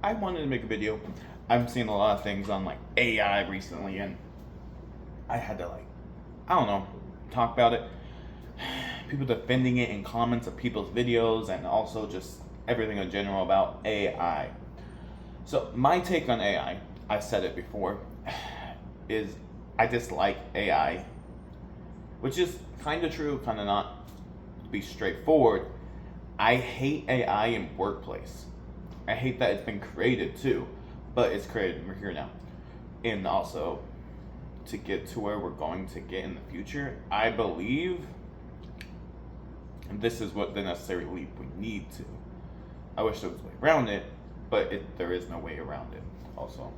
I wanted to make a video. I've seen a lot of things on like AI recently, and I had to I don't know, talk about it. People defending it in comments of people's videos, and also just everything in general about AI. So my take on I said it before, is I dislike AI, which is kind of true, kind of not. To be straightforward, I hate AI in workplace. I hate that it's been created too, but it's created. We're here now, and also to get to where we're going to get in the future, I believe this is what the necessary leap we need to. I wish there was a way around it, but there is no way around it. Also,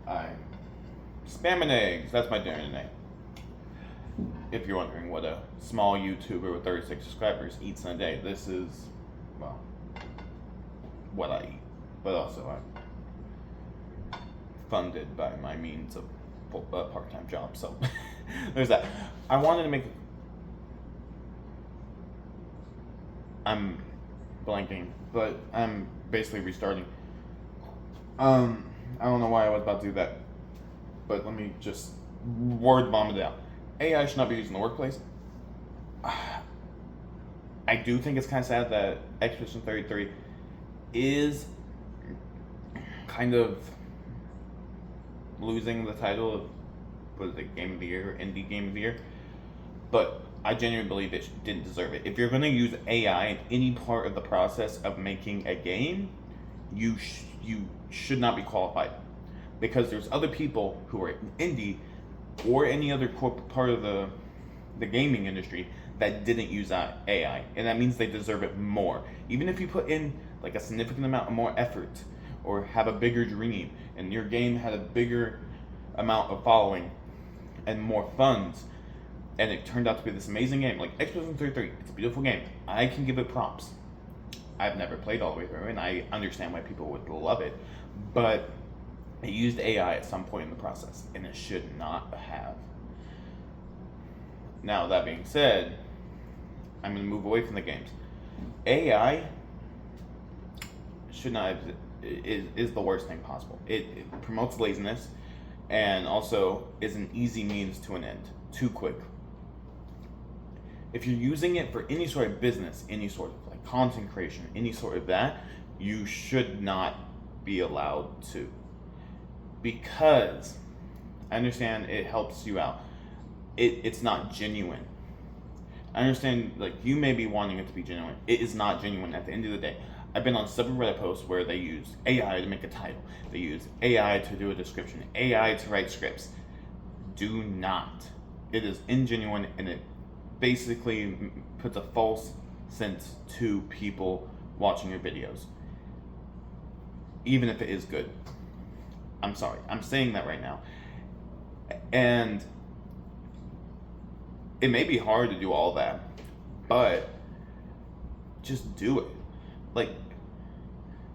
I'm spamming eggs. That's my dinner tonight. If you're wondering what a small YouTuber with 36 subscribers eats in a day, this is, well, what I eat. But also, I'm funded by my means of part-time job, so there's that. I wanted to make. I'm blanking, but I'm basically restarting. I don't know why I was about to do that, but let me just word bomb it out. AI should not be used in the workplace. I do think it's kind of sad that Expedition 33 is kind of losing the title of, what is it, Game of the Year, Indie Game of the Year. But I genuinely believe it didn't deserve it. If you're going to use AI in any part of the process of making a game, you should not be qualified, because there's other people who are indie or any other part of the gaming industry that didn't use that AI, and that means they deserve it more. Even if you put in like a significant amount of more effort or have a bigger dream, and your game had a bigger amount of following and more funds, and it turned out to be this amazing game, like Expedition 33, it's a beautiful game. I can give it props. I've never played all the way through, and I understand why people would love it, but it used AI at some point in the process, and it should not have. Now, that being said, I'm going to move away from the games. AI should not have, is the worst thing possible. It promotes laziness, and also is an easy means to an end, too quick. If you're using it for any sort of business, any sort of like content creation, any sort of that, you should not be allowed to. Because I understand it helps you out. It's not genuine. I understand, like, you may be wanting it to be genuine. It is not genuine at the end of the day. I've been on several Reddit posts where they use AI to make a title. They use AI to do a description. AI to write scripts. Do not. It is ingenuine, and it basically puts a false sense to people watching your videos. Even if it is good. I'm sorry. I'm saying that right now. And it may be hard to do all that, but just do it. Like,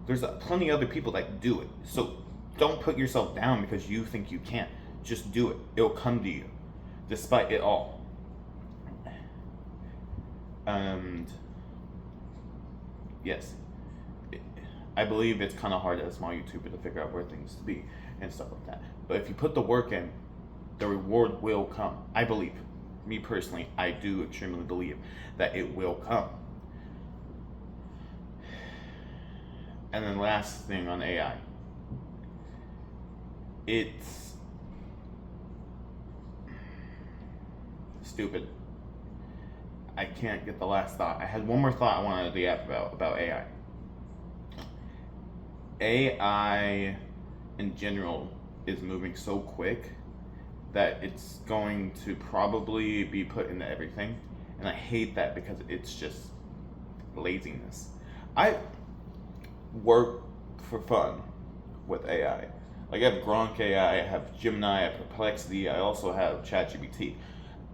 there's plenty of other people that do it. So don't put yourself down because you think you can't. Just do it. It'll come to you, despite it all. And yes, I believe it's kind of hard as a small YouTuber to figure out where things to be and stuff like that. But if you put the work in, the reward will come. I believe. Me personally, I do extremely believe that it will come. And then last thing on AI. It's stupid. I can't get the last thought. I had one more thought I wanted to yap about AI. AI in general is moving so quick that it's going to probably be put into everything. And I hate that because it's just laziness. I work for fun with AI. Like, I have Gronk AI, I have Gemini, I have Perplexity, I also have ChatGPT.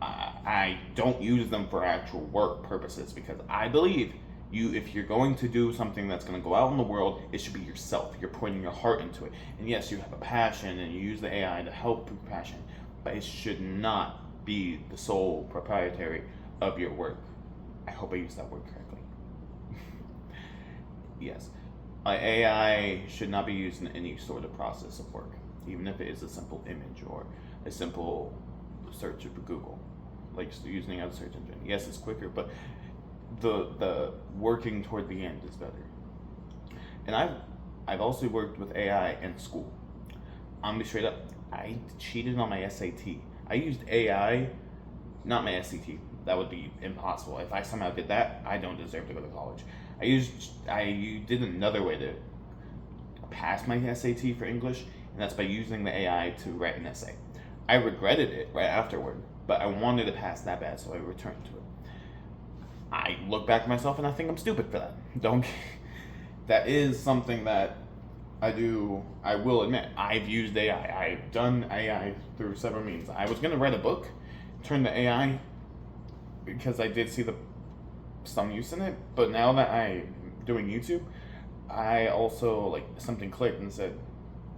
I don't use them for actual work purposes because I believe if you're going to do something that's going to go out in the world, it should be yourself. You're putting your heart into it. And yes, you have a passion and you use the AI to help your passion, but it should not be the sole proprietary of your work. I hope I used that word correctly. Yes. AI should not be used in any sort of process of work, even if it is a simple image or a simple search of Google, like using a search engine. Yes, it's quicker, but the working toward the end is better. And I've also worked with AI in school. I'm gonna be straight up. I cheated on my SAT. I used AI, not my SAT. That would be impossible. If I somehow did that, I don't deserve to go to college. I did another way to pass my SAT for English, and that's by using the AI to write an essay. I regretted it right afterward, but I wanted to pass that bad, so I returned to it. I look back at myself and I think I'm stupid for that. Don't. That is something that I do. I will admit I've used AI. I've done AI through several means. I was gonna write a book, turn to AI because I did see some use in it. But now that I'm doing YouTube, I also like something clicked and said,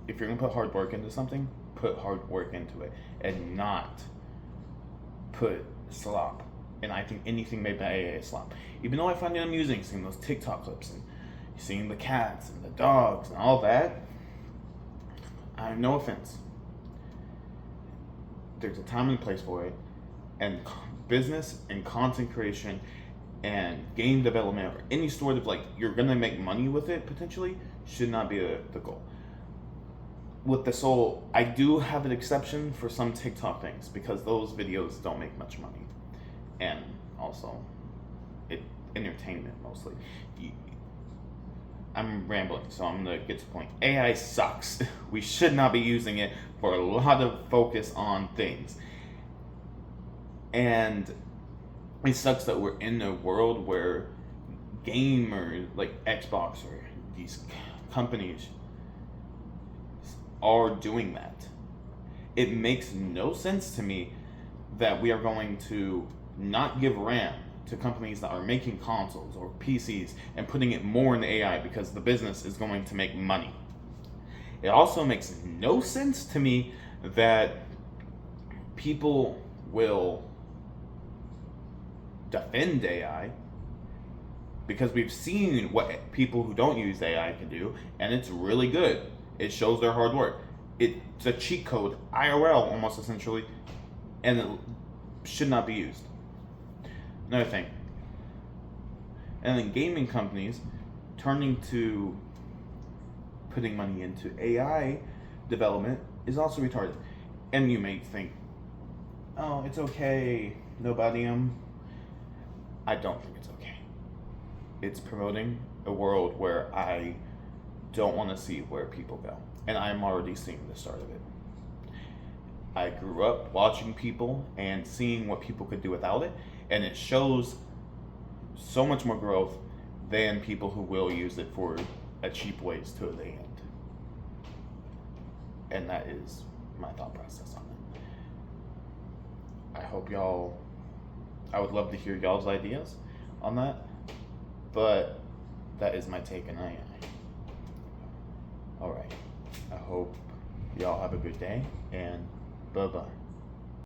if you're gonna put hard work into something, put hard work into it and not put slop. And I think anything made by AI is slop. Even though I find it amusing seeing those TikTok clips and seeing the cats and the dogs and all that, I have no offense. There's a time and place for it, and business and content creation and game development or any sort of like you're gonna make money with it potentially should not be the goal. With the soul, I do have an exception for some TikTok things because those videos don't make much money, and also it entertainment mostly. I'm rambling, so I'm gonna get to the point. AI sucks. We should not be using it for a lot of focus on things. And it sucks that we're in a world where gamers like Xbox or these companies are doing that. It makes no sense to me that we are going to not give RAM to companies that are making consoles or PCs and putting it more in AI because the business is going to make money. It also makes no sense to me that people will defend AI because we've seen what people who don't use AI can do, and it's really good. It shows their hard work. It's a cheat code, IRL almost essentially, and it should not be used. Another thing. And then gaming companies turning to putting money into AI development is also retarded. And you may think, oh, it's okay, nobody I don't think it's okay. It's promoting a world where I don't want to see where people go. And I'm already seeing the start of it. I grew up watching people and seeing what people could do without it, and it shows so much more growth than people who will use it for a cheap ways to the end. And that is my thought process on it. I would love to hear y'all's ideas on that, but that is my take on AI. Alright, I hope y'all have a good day, and bye-bye.